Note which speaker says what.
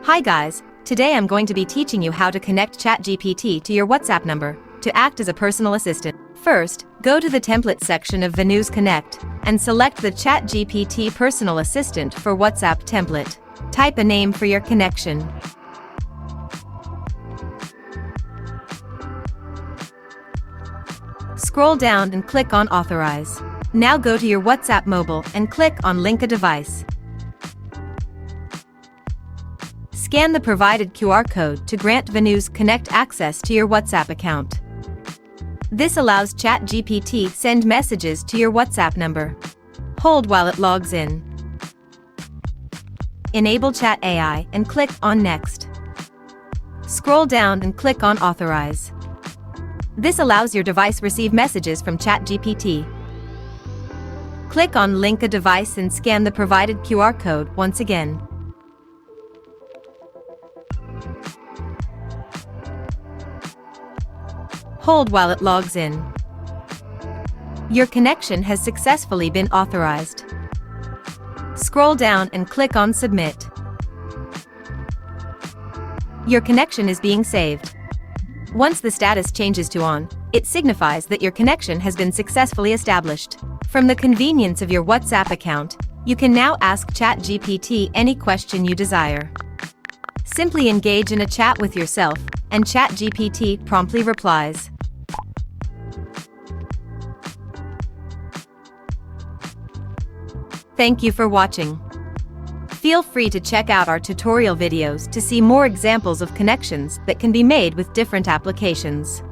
Speaker 1: Hi guys, today I'm going to be teaching you how to connect ChatGPT to your WhatsApp number to act as a personal assistant. First, go to the template section of Vanus Connect and select the ChatGPT personal assistant for WhatsApp template. Type a name for your connection. Scroll down and click on Authorize. Now go to your WhatsApp mobile and click on Link a device. Scan the provided QR code to grant Vanus Connect access to your WhatsApp account. This allows ChatGPT send messages to your WhatsApp number. Hold while it logs in. Enable Chat AI and click on Next. Scroll down and click on Authorize. This allows your device receive messages from ChatGPT. Click on Link a device and scan the provided QR code once again. Hold while it logs in. Your connection has successfully been authorized. Scroll down and click on Submit. Your connection is being saved. Once the status changes to On, it signifies that your connection has been successfully established. From the convenience of your WhatsApp account, you can now ask ChatGPT any question you desire. Simply engage in a chat with yourself, and ChatGPT promptly replies. Thank you for watching. Feel free to check out our tutorial videos to see more examples of connections that can be made with different applications.